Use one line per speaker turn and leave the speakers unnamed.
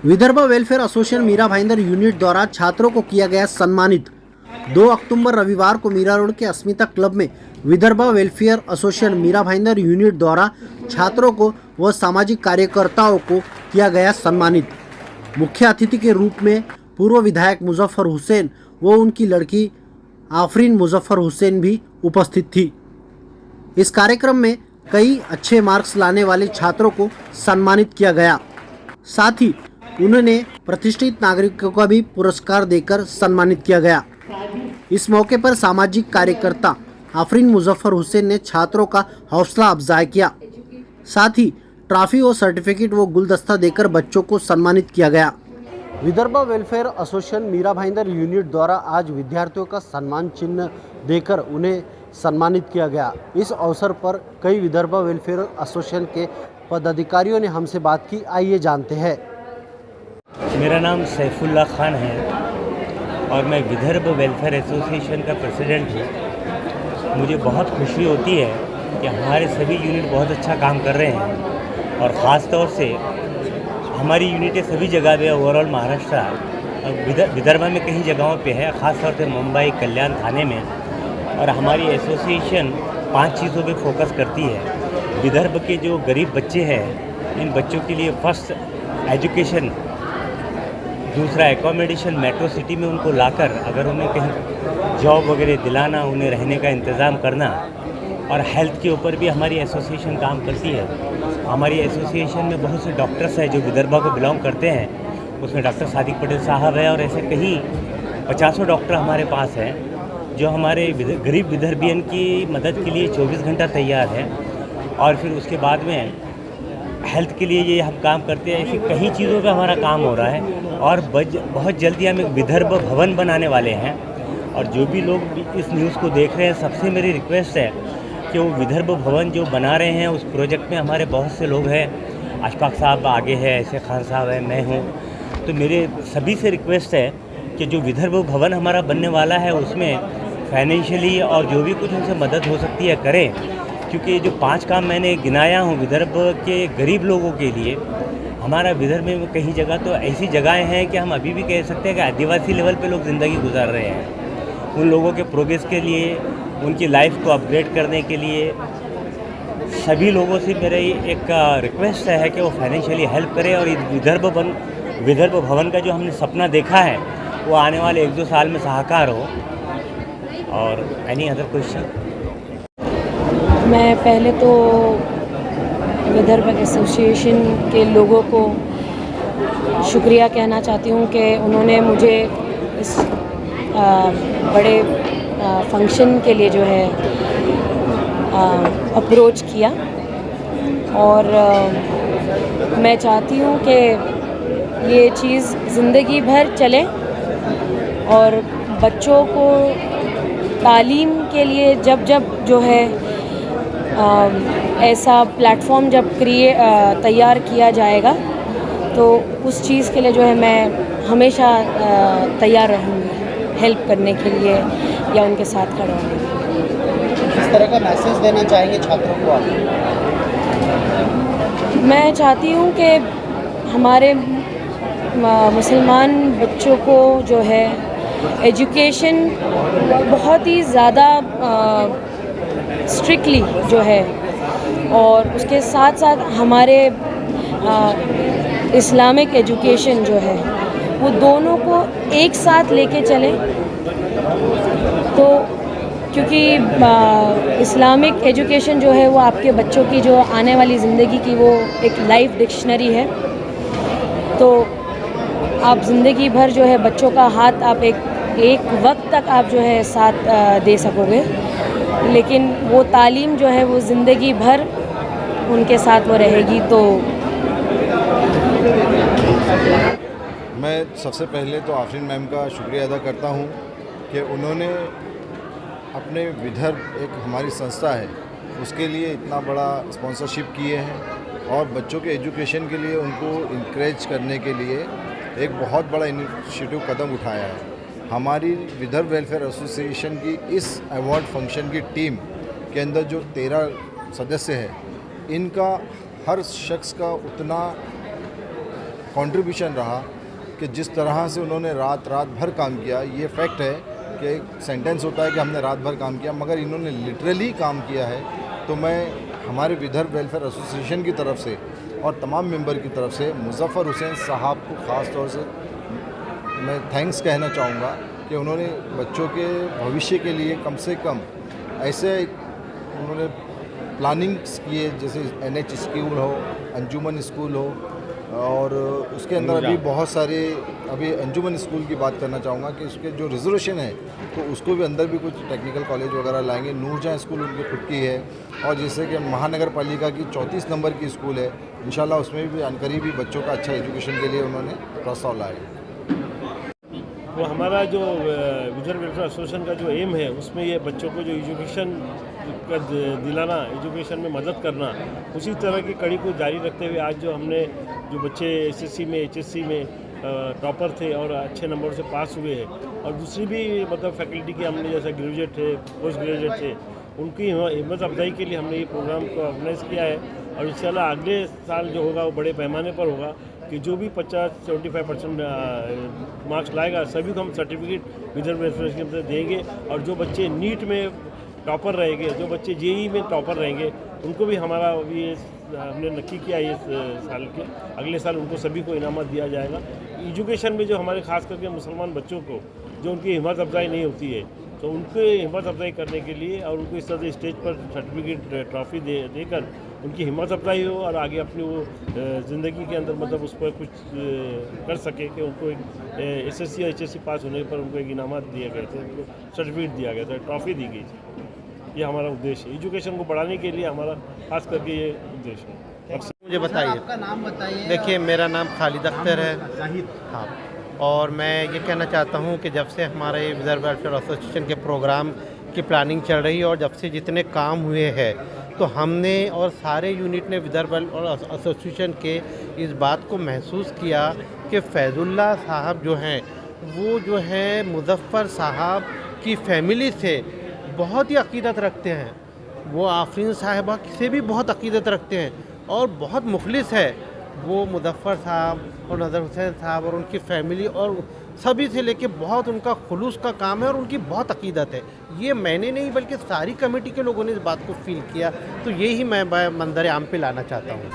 Vidarbha welfare association Mira Bhayander unit द्वारा छात्रों को किया गया सम्मानित। 2 अक्टूबर रविवार को मीरा रोड के अस्मिता क्लब में Vidarbha welfare association Mira Bhayander unit द्वारा छात्रों को व सामाजिक कार्यकर्ताओं को किया गया सम्मानित। मुख्य अतिथि के रूप में पूर्व विधायक मुजफ्फर हुसैन व उनकी लड़की आफरीन मुजफ्फर हुसैन भी उपस्थित थी। इस कार्यक्रम में कई अच्छे मार्क्स लाने वाले छात्रों को सम्मानित किया गया। साथ ही उन्होंने प्रतिष्ठित नागरिकों का भी पुरस्कार देकर सम्मानित किया गया। इस मौके पर सामाजिक कार्यकर्ता आफरीन मुजफ्फर हुसैन ने छात्रों का हौसला अफजाई किया। साथ ही ट्रॉफी और सर्टिफिकेट व गुलदस्ता देकर बच्चों को सम्मानित किया गया। Vidarbha welfare association Mira Bhayander unit द्वारा आज विद्यार्थियों का सम्मान चिन्ह देकर उन्हें सम्मानित किया गया। इस अवसर पर कई विदर्भ वेलफेयर एसोसिएशन के पदाधिकारियों ने हमसे बात की। आइए जानते हैं।
मेरा नाम सैफुल्ला खान है और मैं विदर्भ वेलफेयर एसोसिएशन का प्रेसिडेंट हूँ। मुझे बहुत खुशी होती है कि हमारे सभी यूनिट बहुत अच्छा काम कर रहे हैं और ख़ास तौर से हमारी यूनिटें सभी जगह पे ओवरऑल महाराष्ट्र विदर्भ में कई जगहों पे है, ख़ास तौर से मुंबई कल्याण थाने में। और हमारी एसोसिएशन 5 चीज़ों पे फोकस करती है। विदर्भ के जो गरीब बच्चे हैं, इन बच्चों के लिए फर्स्ट एजुकेशन, दूसरा एकोमोडेशन मेट्रो सिटी में उनको लाकर अगर उन्हें कहीं जॉब वगैरह दिलाना, उन्हें रहने का इंतज़ाम करना, और हेल्थ के ऊपर भी हमारी एसोसिएशन काम करती है। हमारी एसोसिएशन में बहुत से डॉक्टर्स हैं जो विदर्भ को बिलोंग करते हैं। उसमें डॉक्टर सादिक पटेल साहब है और ऐसे कहीं 50 डॉक्टर हमारे पास हैं जो हमारे गरीब विदर्भियन की मदद के लिए 24 घंटा तैयार है। और फिर उसके बाद में हेल्थ के लिए ये हम काम करते हैं। ऐसी कई चीज़ों पे हमारा काम हो रहा है और बहुत जल्दी हम एक विदर्भ भवन बनाने वाले हैं। और जो भी लोग इस न्यूज़ को देख रहे हैं, सबसे मेरी रिक्वेस्ट है कि वो विदर्भ भवन जो बना रहे हैं उस प्रोजेक्ट में हमारे बहुत से लोग हैं। अशफाक साहब आगे है, ऐसे खान साहब है, मैं हूँ। तो मेरे सभी से रिक्वेस्ट है कि जो विदर्भ भवन हमारा बनने वाला है उसमें फाइनेंशियली और जो भी कुछ उनसे मदद हो सकती है करें। क्योंकि जो 5 काम मैंने गिनाया हूँ विदर्भ के गरीब लोगों के लिए, हमारा विदर्भ में कई जगह तो ऐसी जगहें हैं कि हम अभी भी कह सकते हैं कि आदिवासी लेवल पे लोग ज़िंदगी गुजार रहे हैं। उन लोगों के प्रोग्रेस के लिए, उनकी लाइफ को अपग्रेड करने के लिए सभी लोगों से मेरा एक रिक्वेस्ट है कि वो फाइनेंशियली हेल्प करें। और विदर्भ भवन का जो हमने सपना देखा है वो आने वाले 1-2 साल में साकार हो। और एनी अदर क्वेश्चन?
मैं पहले तो विदर्भ एसोसिएशन के लोगों को शुक्रिया कहना चाहती हूँ कि उन्होंने मुझे इस बड़े फंक्शन के लिए जो है अप्रोच किया। और मैं चाहती हूँ कि ये चीज़ ज़िंदगी भर चले और बच्चों को तालीम के लिए जब जो है ऐसा प्लेटफॉर्म जब तैयार किया जाएगा तो उस चीज़ के लिए जो है मैं हमेशा तैयार रहूँगी हेल्प करने के लिए या उनके साथ खड़ा होने के लिए।
किस तरह का मैसेज देना चाहेंगे छात्रों को आप?
मैं चाहती हूँ कि हमारे मुसलमान बच्चों को जो है एजुकेशन बहुत ही ज़्यादा स्ट्रिक्टली जो है, और उसके साथ साथ हमारे इस्लामिक एजुकेशन जो है वो दोनों को एक साथ लेके चलें। तो क्योंकि इस्लामिक एजुकेशन जो है वो आपके बच्चों की जो आने वाली ज़िंदगी की वो एक लाइफ डिक्शनरी है। तो आप ज़िंदगी भर जो है बच्चों का हाथ आप एक वक्त तक आप जो है साथ दे सकोगे, लेकिन वो तालीम जो है वो ज़िंदगी भर उनके साथ वो रहेगी। तो
मैं सबसे पहले तो आफरीन मैम का शुक्रिया अदा करता हूँ कि उन्होंने अपने विदर्भ एक हमारी संस्था है उसके लिए इतना बड़ा स्पॉन्सरशिप किए हैं और बच्चों के एजुकेशन के लिए उनको इनकरेज करने के लिए एक बहुत बड़ा इनिशिएटिव कदम उठाया है। हमारी विदर्भ वेलफेयर एसोसिएशन की इस अवार्ड फंक्शन की टीम के अंदर जो 13 सदस्य हैं, इनका हर शख्स का उतना कंट्रीब्यूशन रहा कि जिस तरह से उन्होंने रात भर काम किया। ये फैक्ट है कि एक सेंटेंस होता है कि हमने रात भर काम किया, मगर इन्होंने लिटरली काम किया है। तो मैं हमारे विदर्भ वेलफेयर एसोसिएशन की तरफ से और तमाम मेंबर की तरफ से मुज़फ़्फ़र हुसैन साहब को ख़ास तौर से मैं थैंक्स कहना चाहूँगा कि उन्होंने बच्चों के भविष्य के लिए कम से कम ऐसे उन्होंने प्लानिंग्स किए, जैसे NH स्कूल हो, अंजुमन स्कूल हो, और उसके अंदर अभी बहुत सारे, अभी अंजुमन स्कूल की बात करना चाहूँगा कि उसके जो रिजर्वेशन है तो उसको भी अंदर भी कुछ टेक्निकल कॉलेज वगैरह लाएंगे। नूरजहाँ स्कूल उनकी खुद की है, और जैसे कि महानगर पालिका की 34 नंबर की स्कूल है, इंशाल्लाह उसमें भी अनकरीब भी बच्चों का अच्छा एजुकेशन के लिए उन्होंने प्रस्ताव लाया।
तो हमारा जो विदर्भ वेलफेयर एसोसिएशन का जो एम है, उसमें ये बच्चों को जो एजुकेशन का दिलाना, एजुकेशन में मदद करना, उसी तरह की कड़ी को जारी रखते हुए आज जो हमने जो बच्चे SSC में HSC में टॉपर थे और अच्छे नंबर से पास हुए हैं, और दूसरी भी मतलब फैकल्टी के हमने जैसे ग्रेजुएट थे, पोस्ट ग्रेजुएट थे, उनकी हिम्मत अफजाई के लिए हमने ये प्रोग्राम को ऑर्गेनाइज़ किया है। और इंशाल्लाह अगले साल जो होगा वो बड़े पैमाने पर होगा कि जो भी 50-75% मार्क्स लाएगा सभी को हम सर्टिफिकेट विदर्भ वेलफेयर स्कीम से देंगे। और जो बच्चे नीट में टॉपर रहेंगे, जो बच्चे JEE में टॉपर रहेंगे, उनको भी हमारा ये हमने नक्की किया ये साल के अगले साल उनको सभी को इनामत दिया जाएगा। एजुकेशन में जो हमारे खास करके मुसलमान बच्चों को जो उनकी हिम्मत अफजाई नहीं होती है, तो उनको हिम्मत अफजाई करने के लिए और उनको इस तरह से स्टेज पर सर्टिफिकेट ट्रॉफी देकर उनकी हिम्मत अफजाई हो और आगे अपनी वो ज़िंदगी के अंदर मतलब उस पर कुछ कर सके कि उनको एक SSC या HSC पास होने पर उनको एक इनामत दिए गए थे, उनको सर्टिफिकेट दिया गया था, ट्रॉफी दी गई थी। ये हमारा उद्देश्य है, एजुकेशन को बढ़ाने के लिए हमारा खास करके ये उद्देश्य है।
मुझे बताइए,
आपका नाम बताइए।
देखिए मेरा नाम खालिद अख्तर है। हाँ, और मैं ये कहना चाहता हूँ कि जब से हमारे विदर्भ वेलफेयर एसोसिएशन के प्रोग्राम की प्लानिंग चल रही है और जब से जितने काम हुए हैं, तो हमने और सारे यूनिट ने विदर्भ वेलफेयर एसोसिएशन के इस बात को महसूस किया कि फैज़ुल्लाह साहब जो हैं वो जो है मुज़फ़्फ़र साहब की फैमिली से बहुत ही अक़ीदत रखते हैं। वो आफरीन साहिबा से भी बहुत अक़ीदत रखते हैं और बहुत मुखलिस है वो मुज़फ़्फ़र साहब और नज़र हुसैन साहब और उनकी फैमिली और सभी से लेके बहुत उनका खुलूस का काम है और उनकी बहुत अक़ीदत है। ये मैंने नहीं बल्कि सारी कमेटी के लोगों ने इस बात को फील किया, तो यही मैं मंज़र आम पे लाना चाहता हूँ।